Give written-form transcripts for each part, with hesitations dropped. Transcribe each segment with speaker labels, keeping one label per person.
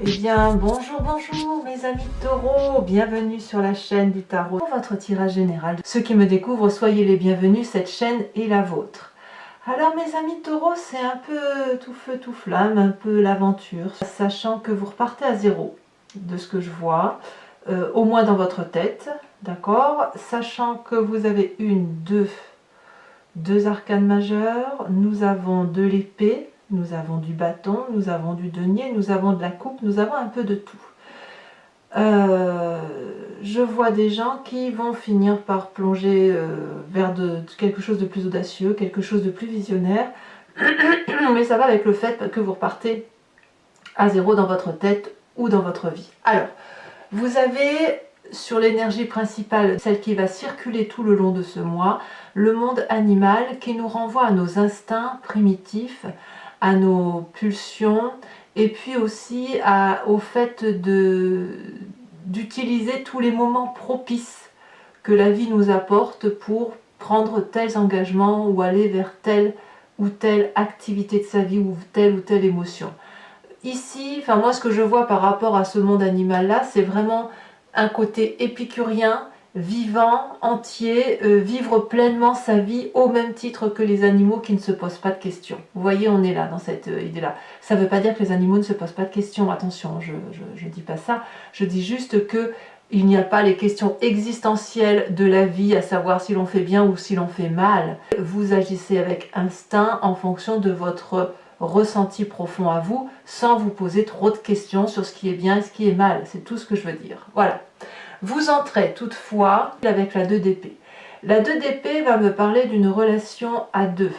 Speaker 1: Eh bien, bonjour, bonjour mes amis taureaux, bienvenue sur la chaîne du tarot. Pour votre tirage général, ceux qui me découvrent, soyez les bienvenus, cette chaîne est la vôtre. Alors mes amis taureaux, c'est un peu tout feu, tout flamme, un peu l'aventure, sachant que vous repartez à zéro, de ce que je vois, au moins dans votre tête, d'accord? Sachant que vous avez deux arcanes majeures, nous avons de l'épée, nous avons du bâton, nous avons du denier, nous avons de la coupe, nous avons un peu de tout. Je vois des gens qui vont finir par plonger vers quelque chose de plus audacieux, quelque chose de plus visionnaire, mais ça va avec le fait que vous repartez à zéro dans votre tête ou dans votre vie. Alors, vous avez sur l'énergie principale, celle qui va circuler tout le long de ce mois, le monde animal qui nous renvoie à nos instincts primitifs, à nos pulsions, et puis aussi au fait d'utiliser tous les moments propices que la vie nous apporte pour prendre tels engagements ou aller vers telle ou telle activité de sa vie ou telle émotion. Ici, enfin moi ce que je vois par rapport à ce monde animal là, c'est vraiment un côté épicurien, vivant, entier, vivre pleinement sa vie au même titre que les animaux qui ne se posent pas de questions. Vous voyez, on est là dans cette idée-là. Ça ne veut pas dire que les animaux ne se posent pas de questions, attention, je dis pas ça, je dis juste que il n'y a pas les questions existentielles de la vie, à savoir si l'on fait bien ou si l'on fait mal. Vous agissez avec instinct en fonction de votre ressenti profond à vous, sans vous poser trop de questions sur ce qui est bien et ce qui est mal. C'est tout ce que je veux dire. Voilà. Vous entrez toutefois avec la 2 d'épée. La 2 d'épée va me parler d'une relation à deux,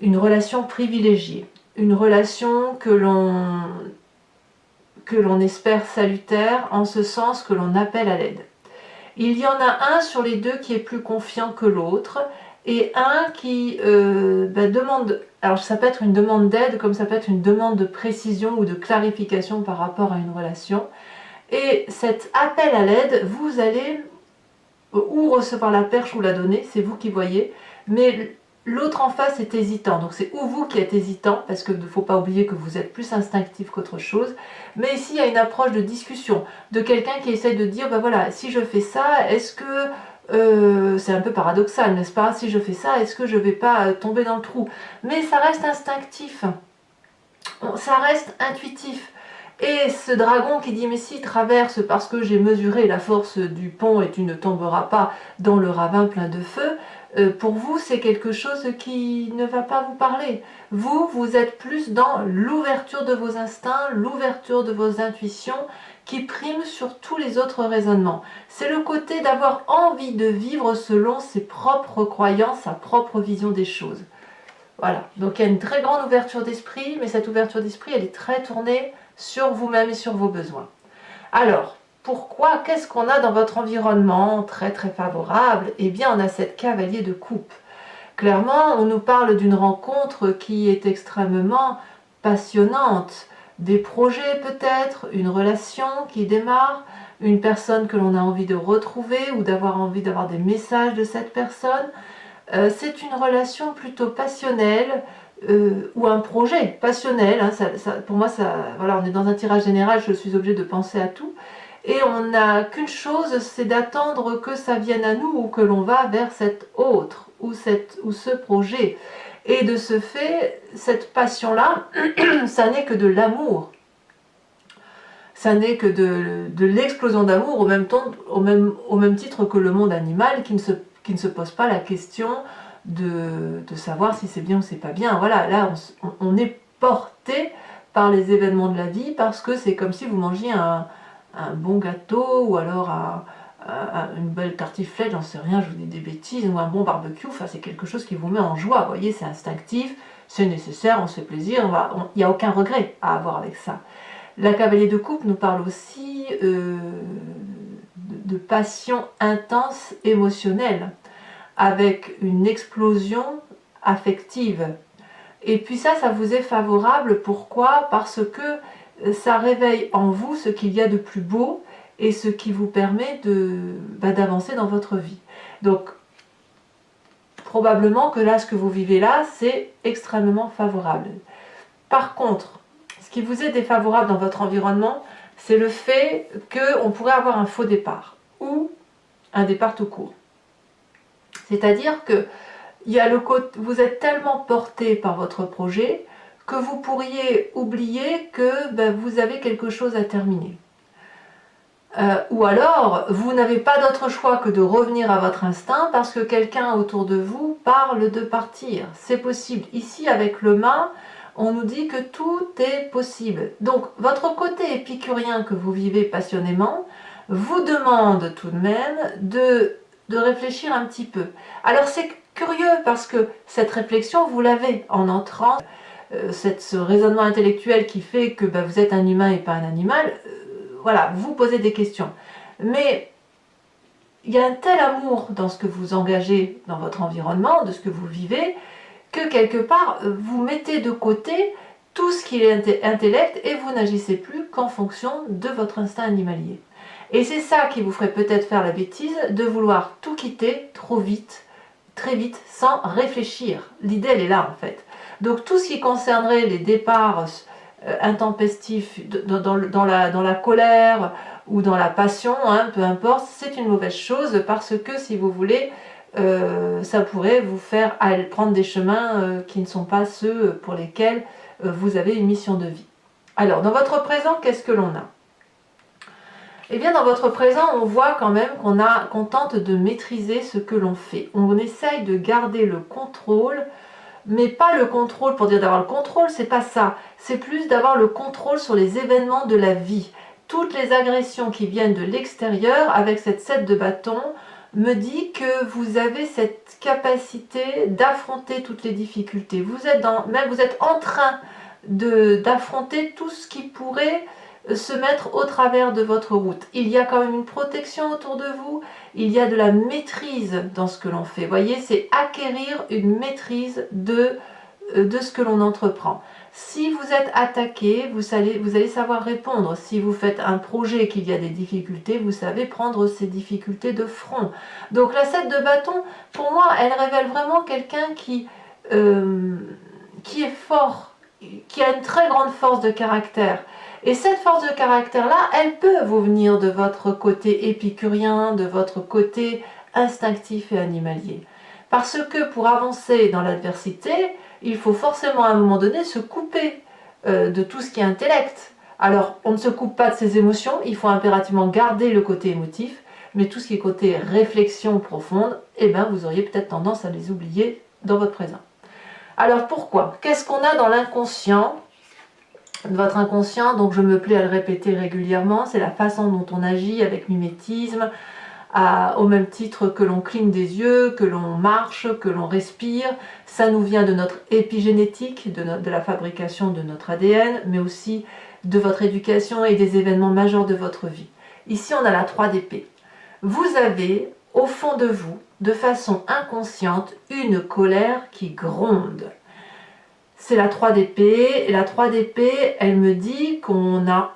Speaker 1: une relation privilégiée, une relation que l'on espère salutaire, en ce sens que l'on appelle à l'aide. Il y en a un sur les deux qui est plus confiant que l'autre, et un qui demande, alors ça peut être une demande d'aide, comme ça peut être une demande de précision ou de clarification par rapport à une relation. Et cet appel à l'aide, vous allez ou recevoir la perche ou la donner, c'est vous qui voyez, mais l'autre en face est hésitant, donc c'est ou vous qui êtes hésitant, parce qu'il ne faut pas oublier que vous êtes plus instinctif qu'autre chose, mais ici il y a une approche de discussion, de quelqu'un qui essaie de dire, ben voilà, si je fais ça, est-ce que, c'est un peu paradoxal, n'est-ce pas, si je fais ça, est-ce que je ne vais pas tomber dans le trou? Mais ça reste instinctif, ça reste intuitif. Et ce dragon qui dit mais si traverse parce que j'ai mesuré la force du pont et tu ne tomberas pas dans le ravin plein de feu, pour vous c'est quelque chose qui ne va pas vous parler. Vous êtes plus dans l'ouverture de vos instincts, l'ouverture de vos intuitions qui prime sur tous les autres raisonnements. C'est le côté d'avoir envie de vivre selon ses propres croyances, sa propre vision des choses. Voilà, donc il y a une très grande ouverture d'esprit, mais cette ouverture d'esprit elle est très tournée sur vous-même et sur vos besoins. Alors, pourquoi? Qu'est-ce qu'on a dans votre environnement très très favorable? Eh bien, on a cette cavalier de coupe. Clairement, on nous parle d'une rencontre qui est extrêmement passionnante. Des projets peut-être, une relation qui démarre, une personne que l'on a envie de retrouver ou d'avoir envie d'avoir des messages de cette personne. C'est une relation plutôt passionnelle, ou un projet passionnel, hein, pour moi, voilà, on est dans un tirage général, je suis obligée de penser à tout, et on n'a qu'une chose, c'est d'attendre que ça vienne à nous ou que l'on va vers cet autre ou ce projet. Et de ce fait, cette passion-là, ça n'est que de l'amour. Ça n'est que de l'explosion d'amour au même titre que le monde animal qui ne se pose pas la question de savoir si c'est bien ou c'est pas bien. Voilà, là on est porté par les événements de la vie parce que c'est comme si vous mangiez un bon gâteau ou alors une belle tartiflette, j'en sais rien, je vous dis des bêtises, ou un bon barbecue, enfin c'est quelque chose qui vous met en joie, vous voyez, c'est instinctif, c'est nécessaire, on se fait plaisir, il n'y a aucun regret à avoir avec ça. La cavalier de coupe nous parle aussi de passion intense émotionnelle, avec une explosion affective. Et puis ça vous est favorable, pourquoi? Parce que ça réveille en vous ce qu'il y a de plus beau et ce qui vous permet d'avancer dans votre vie. Donc, probablement que là, ce que vous vivez là, c'est extrêmement favorable. Par contre, ce qui vous est défavorable dans votre environnement, c'est le fait qu'on pourrait avoir un faux départ ou un départ tout court. C'est-à-dire que vous êtes tellement porté par votre projet que vous pourriez oublier que vous avez quelque chose à terminer. Ou alors, vous n'avez pas d'autre choix que de revenir à votre instinct parce que quelqu'un autour de vous parle de partir. C'est possible. Ici, avec le mât, on nous dit que tout est possible. Donc, votre côté épicurien que vous vivez passionnément vous demande tout de même de réfléchir un petit peu. Alors, c'est curieux parce que cette réflexion, vous l'avez en entrant, ce raisonnement intellectuel qui fait que vous êtes un humain et pas un animal, voilà, vous posez des questions. Mais il y a un tel amour dans ce que vous engagez dans votre environnement, de ce que vous vivez, que quelque part, vous mettez de côté tout ce qui est intellect et vous n'agissez plus qu'en fonction de votre instinct animalier. Et c'est ça qui vous ferait peut-être faire la bêtise de vouloir tout quitter trop vite, très vite, sans réfléchir. L'idée, elle est là, en fait. Donc, tout ce qui concernerait les départs intempestifs dans la colère ou dans la passion, peu importe, c'est une mauvaise chose parce que, si vous voulez, ça pourrait vous faire prendre des chemins qui ne sont pas ceux pour lesquels vous avez une mission de vie. Alors, dans votre présent, qu'est-ce que l'on a ? Eh bien, dans votre présent, on voit quand même qu'on tente de maîtriser ce que l'on fait. On essaye de garder le contrôle, mais pas le contrôle pour dire d'avoir le contrôle, c'est pas ça. C'est plus d'avoir le contrôle sur les événements de la vie. Toutes les agressions qui viennent de l'extérieur, avec cette 7 de bâton, me dit que vous avez cette capacité d'affronter toutes les difficultés. Vous êtes en train d'affronter tout ce qui pourrait se mettre au travers de votre route. Il y a quand même une protection autour de vous, il y a de la maîtrise dans ce que l'on fait. Vous voyez, c'est acquérir une maîtrise de ce que l'on entreprend. Si vous êtes attaqué, vous allez savoir répondre. Si vous faites un projet et qu'il y a des difficultés, vous savez prendre ces difficultés de front. Donc la 7 de bâton, pour moi, elle révèle vraiment quelqu'un qui est fort, qui a une très grande force de caractère. Et cette force de caractère-là, elle peut vous venir de votre côté épicurien, de votre côté instinctif et animalier. Parce que pour avancer dans l'adversité, il faut forcément à un moment donné se couper de tout ce qui est intellect. Alors, on ne se coupe pas de ses émotions, il faut impérativement garder le côté émotif, mais tout ce qui est côté réflexion profonde, vous auriez peut-être tendance à les oublier dans votre présent. Alors pourquoi ? Qu'est-ce qu'on a dans l'inconscient ? Votre inconscient, donc je me plais à le répéter régulièrement, c'est la façon dont on agit avec mimétisme, au même titre que l'on cligne des yeux, que l'on marche, que l'on respire. Ça nous vient de notre épigénétique, de la fabrication de notre ADN, mais aussi de votre éducation et des événements majeurs de votre vie. Ici, on a la 3 d'épée. Vous avez, au fond de vous, de façon inconsciente, une colère qui gronde. C'est la 3 d'épée, et la 3 d'épée, elle me dit qu'on a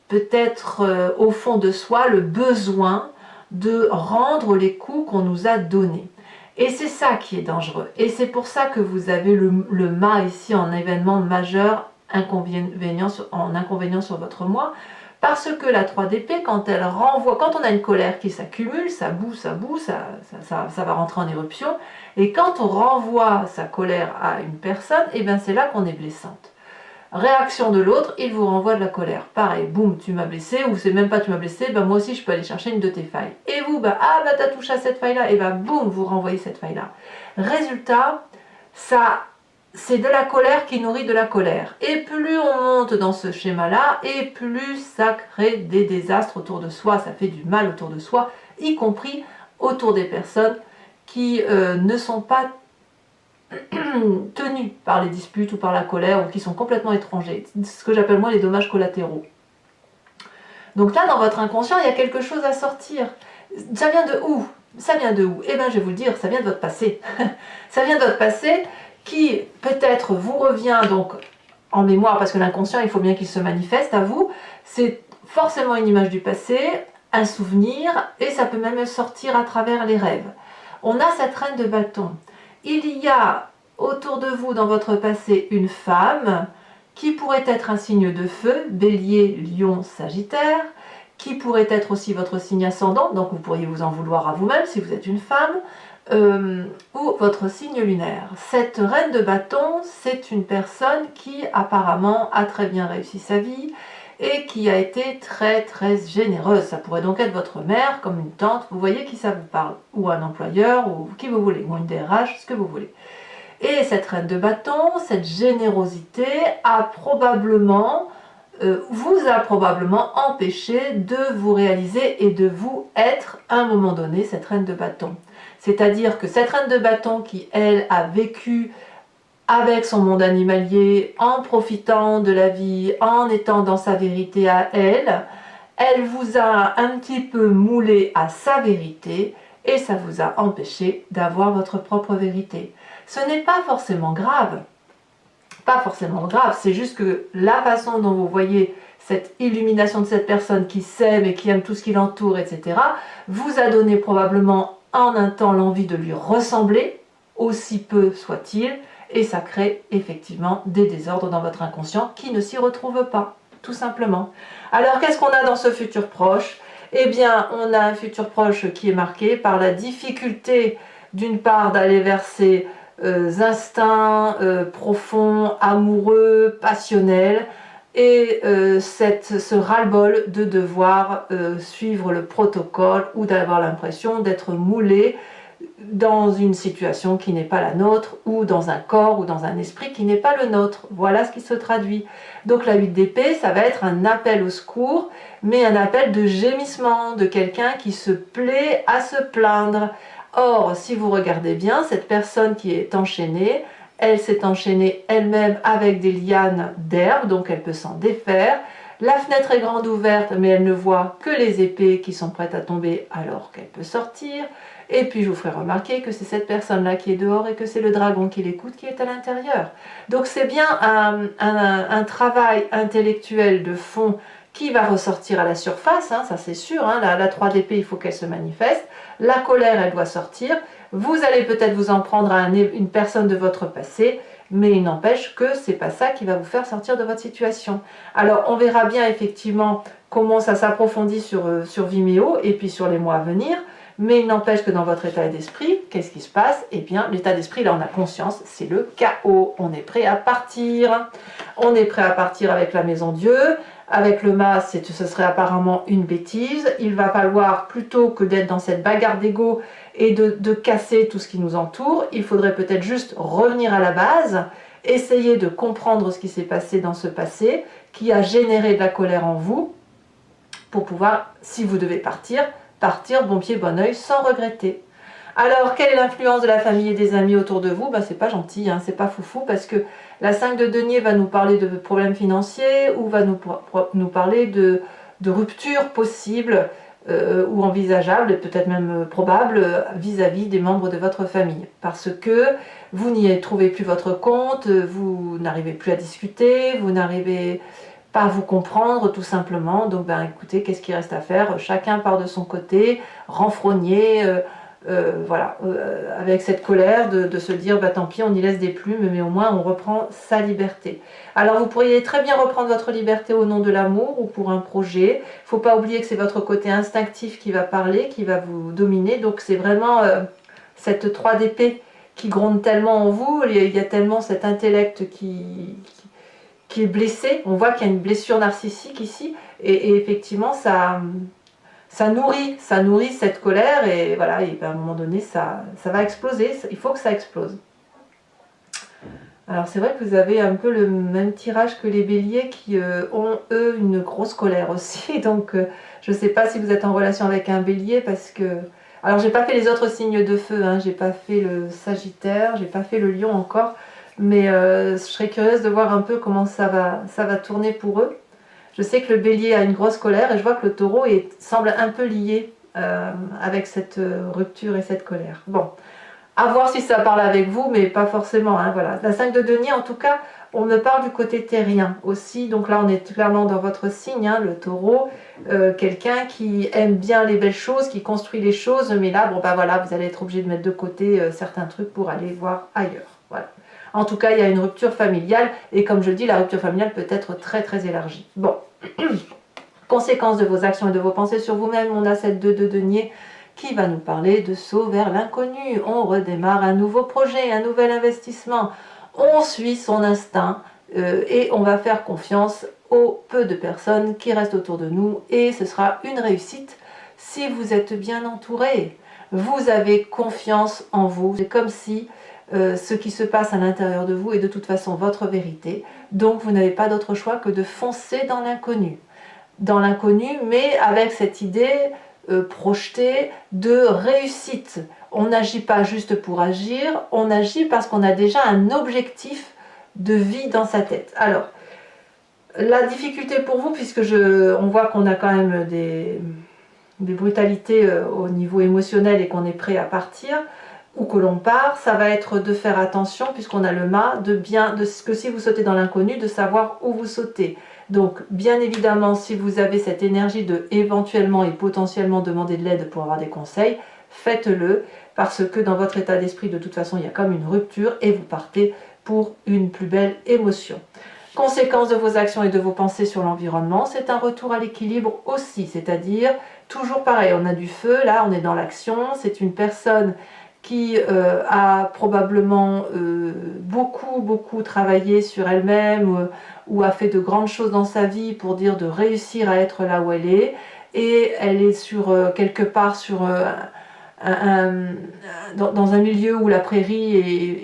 Speaker 1: peut-être au fond de soi le besoin de rendre les coups qu'on nous a donnés. Et c'est ça qui est dangereux. Et c'est pour ça que vous avez le mât ici en événement majeur, inconvénient sur votre moi, parce que la 3 d'épée, quand elle renvoie, quand on a une colère qui s'accumule, ça boue, ça va rentrer en éruption, et quand on renvoie sa colère à une personne, c'est là qu'on est blessante. Réaction de l'autre, il vous renvoie de la colère. Pareil, boum, tu m'as blessé, ou c'est même pas tu m'as blessé, moi aussi je peux aller chercher une de tes failles. Et vous, t'as touché à cette faille-là, et boum, vous renvoyez cette faille-là. Résultat, c'est de la colère qui nourrit de la colère. Et plus on monte dans ce schéma-là, et plus ça crée des désastres autour de soi, ça fait du mal autour de soi, y compris autour des personnes qui ne sont pas tenus par les disputes ou par la colère, ou qui sont complètement étrangers. C'est ce que j'appelle moi les dommages collatéraux. Donc là, dans votre inconscient, il y a quelque chose à sortir. Ça vient de où ? Ça vient de où ? Je vais vous le dire, ça vient de votre passé. Ça vient de votre passé qui, peut-être, vous revient donc en mémoire, parce que l'inconscient, il faut bien qu'il se manifeste à vous. C'est forcément une image du passé, un souvenir, et ça peut même sortir à travers les rêves. On a cette reine de bâton. Il y a autour de vous, dans votre passé, une femme qui pourrait être un signe de feu, Bélier, Lion, Sagittaire, qui pourrait être aussi votre signe ascendant, donc vous pourriez vous en vouloir à vous-même si vous êtes une femme, ou votre signe lunaire. Cette reine de bâton, c'est une personne qui apparemment a très bien réussi sa vie et qui a été très généreuse. Ça pourrait donc être votre mère, comme une tante, vous voyez qui ça vous parle, ou un employeur, ou qui vous voulez, ou une DRH, ce que vous voulez. Et cette reine de bâton, cette générosité vous a probablement empêché de vous réaliser et de vous être à un moment donné cette reine de bâton. C'est-à-dire que cette reine de bâton qui, elle, a vécu avec son monde animalier, en profitant de la vie, en étant dans sa vérité à elle, elle vous a un petit peu moulé à sa vérité et ça vous a empêché d'avoir votre propre vérité. Ce n'est pas forcément grave. Pas forcément grave, c'est juste que la façon dont vous voyez cette illumination de cette personne qui s'aime et qui aime tout ce qui l'entoure, etc., vous a donné probablement en un temps l'envie de lui ressembler, aussi peu soit-il, et ça crée effectivement des désordres dans votre inconscient qui ne s'y retrouvent pas, tout simplement. Alors qu'est-ce qu'on a dans ce futur proche? Eh bien, on a un futur proche qui est marqué par la difficulté, d'une part, d'aller vers ses instincts profonds, amoureux, passionnels, et ce ras-le-bol de devoir suivre le protocole ou d'avoir l'impression d'être moulé dans une situation qui n'est pas la nôtre, ou dans un corps ou dans un esprit qui n'est pas le nôtre. Voilà ce qui se traduit. Donc la 8 d'épée, ça va être un appel au secours, mais un appel de gémissement, de quelqu'un qui se plaît à se plaindre. Or, si vous regardez bien, cette personne qui est enchaînée, elle s'est enchaînée elle-même avec des lianes d'herbe, donc elle peut s'en défaire. La fenêtre est grande ouverte, mais elle ne voit que les épées qui sont prêtes à tomber alors qu'elle peut sortir. Et puis je vous ferai remarquer que c'est cette personne-là qui est dehors et que c'est le dragon qui l'écoute qui est à l'intérieur. Donc c'est bien un travail intellectuel de fond qui va ressortir à la surface, hein, ça c'est sûr, hein, la 3 d'épée, il faut qu'elle se manifeste. La colère, elle doit sortir. Vous allez peut-être vous en prendre à une personne de votre passé, mais il n'empêche que c'est pas ça qui va vous faire sortir de votre situation. Alors on verra bien effectivement comment ça s'approfondit sur Vimeo et puis sur les mois à venir, mais il n'empêche que dans votre état d'esprit, qu'est-ce qui se passe? Eh bien l'état d'esprit, là on a conscience, c'est le chaos, on est prêt à partir. On est prêt à partir avec la maison Dieu. Avec le mas, ce serait apparemment une bêtise. Il va falloir, plutôt que d'être dans cette bagarre d'ego et de casser tout ce qui nous entoure, il faudrait peut-être juste revenir à la base, essayer de comprendre ce qui s'est passé dans ce passé, qui a généré de la colère en vous, pour pouvoir, si vous devez partir bon pied, bon oeil, sans regretter. Alors, quelle est l'influence de la famille et des amis autour de vous? C'est pas gentil, hein, c'est pas foufou, parce que la 5 de denier va nous parler de problèmes financiers, ou va nous parler de ruptures possibles ou envisageables, et peut-être même probables, vis-à-vis des membres de votre famille. Parce que vous n'y trouvez plus votre compte, vous n'arrivez plus à discuter, vous n'arrivez pas à vous comprendre tout simplement. Donc écoutez, qu'est-ce qu'il reste à faire? Chacun part de son côté, renfrogné, avec cette colère de se dire tant pis, on y laisse des plumes, mais au moins on reprend sa liberté. Alors vous pourriez très bien reprendre votre liberté au nom de l'amour ou pour un projet. Il ne faut pas oublier que c'est votre côté instinctif qui va parler, qui va vous dominer. Donc c'est vraiment cette 3 d'épée qui gronde tellement en vous, il y a tellement cet intellect qui est blessé. On voit qu'il y a une blessure narcissique ici, et effectivement ça nourrit cette colère, et voilà, et à un moment donné ça va exploser, il faut que ça explose. Alors c'est vrai que vous avez un peu le même tirage que les béliers qui ont eux une grosse colère aussi, donc je ne sais pas si vous êtes en relation avec un bélier, parce que... Alors j'ai pas fait les autres signes de feu, hein, j'ai pas fait le sagittaire, j'ai pas fait le lion encore, mais je serais curieuse de voir un peu comment ça va tourner pour eux. Je sais que le bélier a une grosse colère, et je vois que le taureau semble un peu lié avec cette rupture et cette colère. Bon, à voir si ça parle avec vous, mais pas forcément, hein, voilà. La 5 de denier, en tout cas, on me parle du côté terrien aussi, donc là on est clairement dans votre signe, hein, le taureau, quelqu'un qui aime bien les belles choses, qui construit les choses, mais là, voilà, vous allez être obligé de mettre de côté certains trucs pour aller voir ailleurs, voilà. En tout cas, il y a une rupture familiale, et comme je dis, la rupture familiale peut être très très élargie. Bon, conséquence de vos actions et de vos pensées sur vous-même, on a cette 2 de denier qui va nous parler de saut vers l'inconnu. On redémarre un nouveau projet, un nouvel investissement, on suit son instinct et on va faire confiance aux peu de personnes qui restent autour de nous, et ce sera une réussite si vous êtes bien entouré. Vous avez confiance en vous, c'est comme si ce qui se passe à l'intérieur de vous est de toute façon votre vérité, donc vous n'avez pas d'autre choix que de foncer dans l'inconnu. Dans l'inconnu, mais avec cette idée projetée de réussite. On n'agit pas juste pour agir, on agit parce qu'on a déjà un objectif de vie dans sa tête. Alors, la difficulté pour vous, puisque on voit qu'on a quand même des brutalités au niveau émotionnel et qu'on est prêt à partir, ou que l'on part, ça va être de faire attention, puisqu'on a le mât, de ce que si vous sautez dans l'inconnu, de savoir où vous sautez. Donc, bien évidemment, si vous avez cette énergie de éventuellement et potentiellement demander de l'aide pour avoir des conseils, faites-le, parce que dans votre état d'esprit, de toute façon, il y a comme une rupture et vous partez pour une plus belle émotion. Conséquence de vos actions et de vos pensées sur l'environnement, c'est un retour à l'équilibre aussi, c'est-à-dire, toujours pareil, on a du feu, là on est dans l'action, c'est une personne qui a probablement beaucoup travaillé sur elle-même ou a fait de grandes choses dans sa vie pour dire de réussir à être là où elle est, et elle est quelque part dans un milieu où la prairie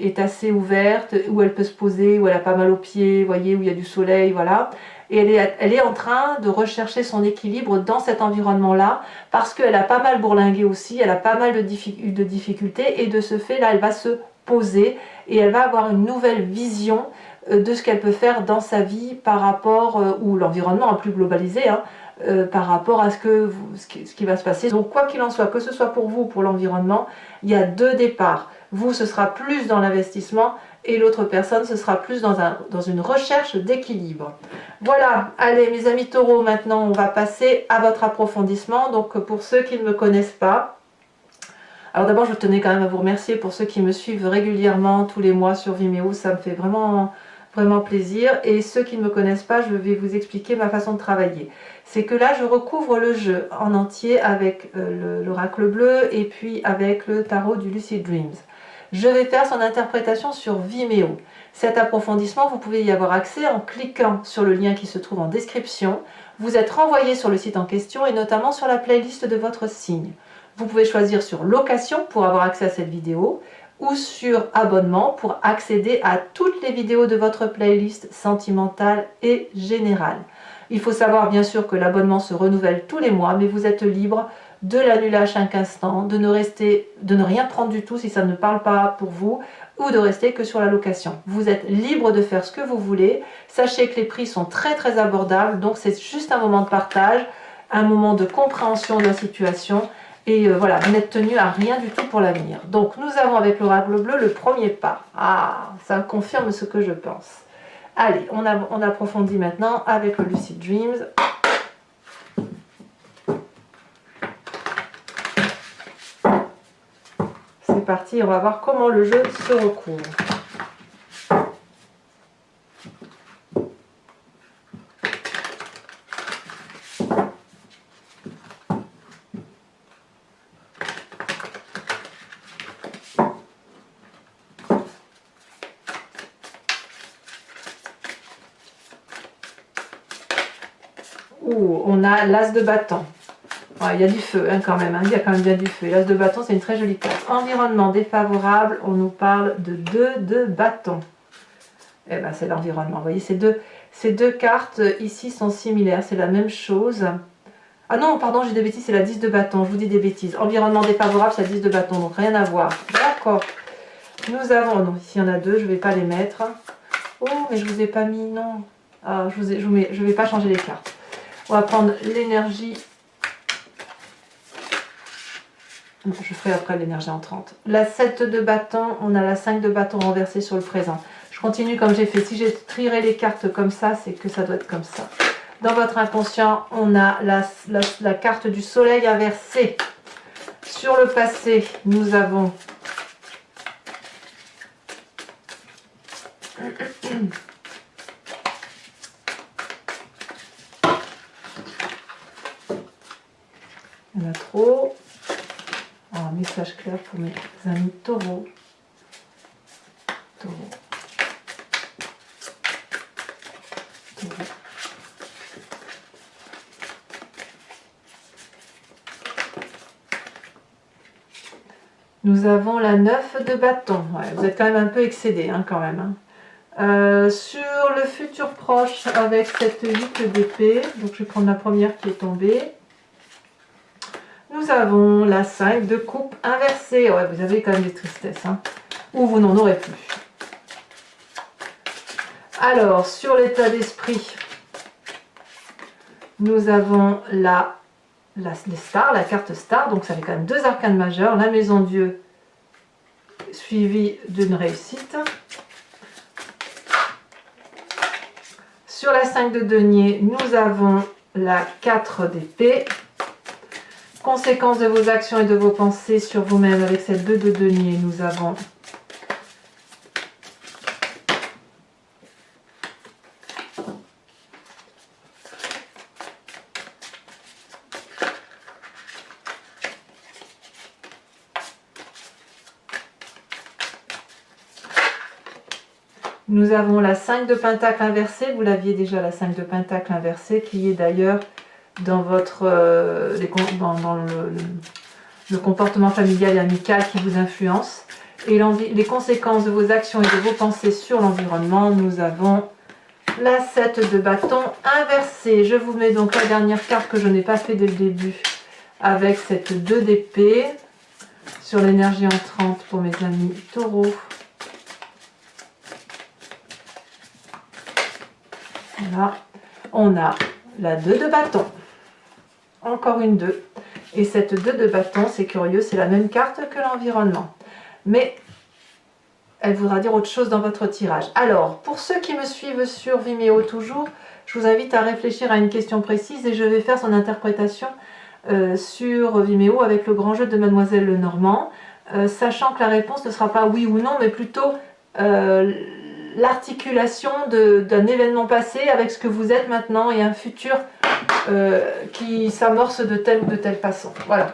Speaker 1: est assez ouverte, où elle peut se poser, où elle a pas mal aux pieds, voyez, où il y a du soleil, voilà. Et elle est en train de rechercher son équilibre dans cet environnement-là, parce qu'elle a pas mal bourlingué aussi, elle a pas mal de difficultés, et de ce fait, là, elle va se poser, et elle va avoir une nouvelle vision de ce qu'elle peut faire dans sa vie par rapport, ou l'environnement plus globalisé, hein, par rapport à ce qui va se passer. Donc quoi qu'il en soit, que ce soit pour vous ou pour l'environnement, il y a 2 départs. Vous, ce sera plus dans l'investissement, et l'autre personne, ce sera plus dans une recherche d'équilibre. Voilà, allez mes amis taureaux, maintenant on va passer à votre approfondissement. Donc pour ceux qui ne me connaissent pas, alors d'abord je tenais quand même à vous remercier pour ceux qui me suivent régulièrement tous les mois sur Vimeo, ça me fait vraiment plaisir. Et ceux qui ne me connaissent pas, je vais vous expliquer ma façon de travailler. C'est que là je recouvre le jeu en entier avec l'oracle bleu et puis avec le tarot du Lucid Dreams. Je vais faire son interprétation sur Vimeo. Cet approfondissement, vous pouvez y avoir accès en cliquant sur le lien qui se trouve en description. Vous êtes renvoyé sur le site en question et notamment sur la playlist de votre signe. Vous pouvez choisir sur location pour avoir accès à cette vidéo ou sur abonnement pour accéder à toutes les vidéos de votre playlist sentimentale et générale. Il faut savoir bien sûr que l'abonnement se renouvelle tous les mois, mais vous êtes libre de l'annuler à chaque instant, de ne rien prendre du tout si ça ne parle pas pour vous, ou de rester que sur la location. Vous êtes libre de faire ce que vous voulez. Sachez que les prix sont très abordables, donc c'est juste un moment de partage, un moment de compréhension de la situation, et voilà, vous n'êtes tenu à rien du tout pour l'avenir. Donc nous avons avec l'oracle bleu le premier pas. Ah, ça confirme ce que je pense. Allez, on approfondit maintenant avec le Lucid Dreams. C'est parti, on va voir comment le jeu se recouvre. Ouh, on a l'as de bâton. Ouais, il y a du feu hein, quand même, hein. Il y a quand même bien du feu. L'as de bâton, c'est une très jolie carte. Environnement défavorable, on nous parle de 2 de bâton. Eh ben, c'est l'environnement. Vous voyez, ces deux cartes ici sont similaires, c'est la même chose. Ah non, pardon, j'ai des bêtises, c'est la 10 de bâton, je vous dis des bêtises. Environnement défavorable, c'est la 10 de bâton, donc rien à voir. D'accord. Nous avons, non, ici il y en a 2, je ne vais pas les mettre. Oh, mais je ne vous ai pas mis, non. Ah, je ne vais pas changer les cartes. On va prendre l'énergie. Je ferai après l'énergie entrante. La 7 de bâton, on a la 5 de bâton renversée sur le présent. Je continue comme j'ai fait. Si j'ai tiré les cartes comme ça, c'est que ça doit être comme ça. Dans votre inconscient, on a la carte du soleil inversée. Sur le passé, nous avons Il y en a trop. Alors, message clair pour mes amis taureaux. Taureaux. Taureaux. Nous avons la 9 de bâton. Ouais, vous êtes quand même un peu excédé, hein, quand même. Sur le futur proche, avec cette 8 d'épée, donc je vais prendre la première qui est tombée. Nous avons la 5 de coupe inversée. Ouais, vous avez quand même des tristesses, hein, ou vous n'en aurez plus. Alors, sur l'état d'esprit, nous avons les stars, la carte star, donc ça fait quand même 2 arcanes majeures, la maison Dieu suivie d'une réussite. Sur la 5 de denier, nous avons la 4 d'épée. Conséquence de vos actions et de vos pensées sur vous-même avec cette 2 de denier, nous avons la 5 de pentacle inversée, vous l'aviez déjà la 5 de pentacle inversée, qui est d'ailleurs dans votre dans le comportement familial et amical qui vous influence. Et les conséquences de vos actions et de vos pensées sur l'environnement, nous avons la 7 de bâton inversée. Je vous mets donc la dernière carte que je n'ai pas fait dès le début, avec cette 2 d'épée, sur l'énergie entrante pour mes amis taureaux. Voilà, on a la 2 de bâton, encore une 2, et cette 2 de bâton, c'est curieux, c'est la même carte que l'environnement, mais elle voudra dire autre chose dans votre tirage. Alors, pour ceux qui me suivent sur Vimeo toujours, je vous invite à réfléchir à une question précise et je vais faire son interprétation sur Vimeo avec le grand jeu de Mademoiselle Lenormand, sachant que la réponse ne sera pas oui ou non, mais plutôt l'articulation d'un événement passé avec ce que vous êtes maintenant et un futur qui s'amorce de telle ou de telle façon. Voilà.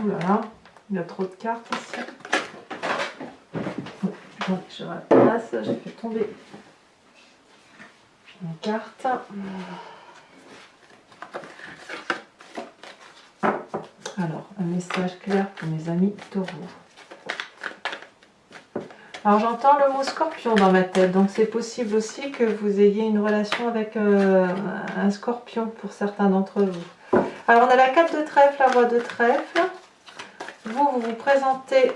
Speaker 1: Oh là là, il y a trop de cartes ici. Donc je repasse, j'ai fait tomber une carte. Alors, un message clair pour mes amis taureaux. Alors j'entends le mot scorpion dans ma tête, donc c'est possible aussi que vous ayez une relation avec un scorpion pour certains d'entre vous. Alors on a la 4 de trèfle, la roi de trèfle. Vous vous présentez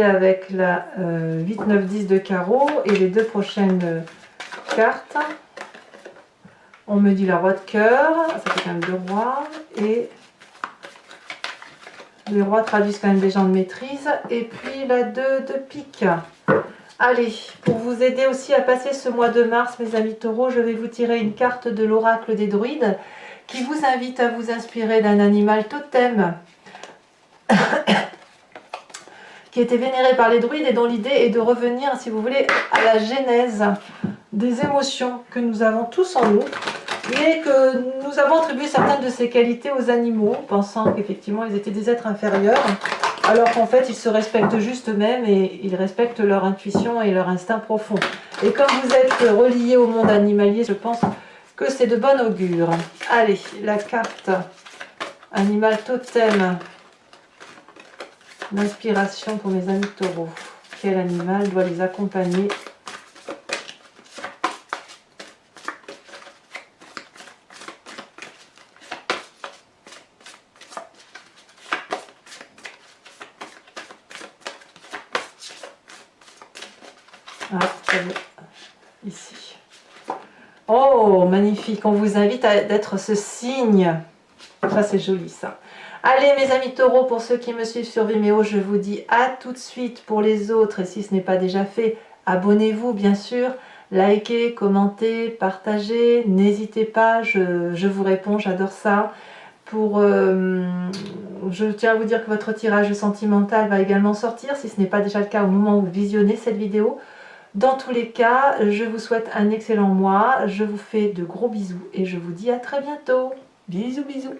Speaker 1: avec la 8, 9, 10 de carreau et les 2 prochaines cartes. On me dit la roi de cœur, ça fait quand même 2 rois, et les rois traduisent quand même des gens de maîtrise, et puis la 2 de pique. Allez, pour vous aider aussi à passer ce mois de mars, mes amis taureaux, je vais vous tirer une carte de l'oracle des druides qui vous invite à vous inspirer d'un animal totem qui était vénéré par les druides et dont l'idée est de revenir, si vous voulez, à la genèse des émotions que nous avons tous en nous, mais que nous avons attribué certaines de ces qualités aux animaux, pensant qu'effectivement ils étaient des êtres inférieurs. alors qu'en fait ils se respectent juste eux-mêmes et ils respectent leur intuition et leur instinct profond. Et comme vous êtes reliés au monde animalier, je pense que c'est de bon augure. Allez, la carte animal totem d'inspiration pour mes amis taureaux. Quel animal doit les accompagner ? Ah, ici. Oh, magnifique. On vous invite à être ce signe. Ça, c'est joli, ça. Allez, mes amis taureaux, pour ceux qui me suivent sur Vimeo, je vous dis à tout de suite. Pour les autres, et si ce n'est pas déjà fait, abonnez-vous, bien sûr. Likez, commentez, partagez. N'hésitez pas, je vous réponds, j'adore ça. Je tiens à vous dire que votre tirage sentimental va également sortir, si ce n'est pas déjà le cas au moment où vous visionnez cette vidéo. Dans tous les cas, je vous souhaite un excellent mois, je vous fais de gros bisous et je vous dis à très bientôt. Bisous, bisous.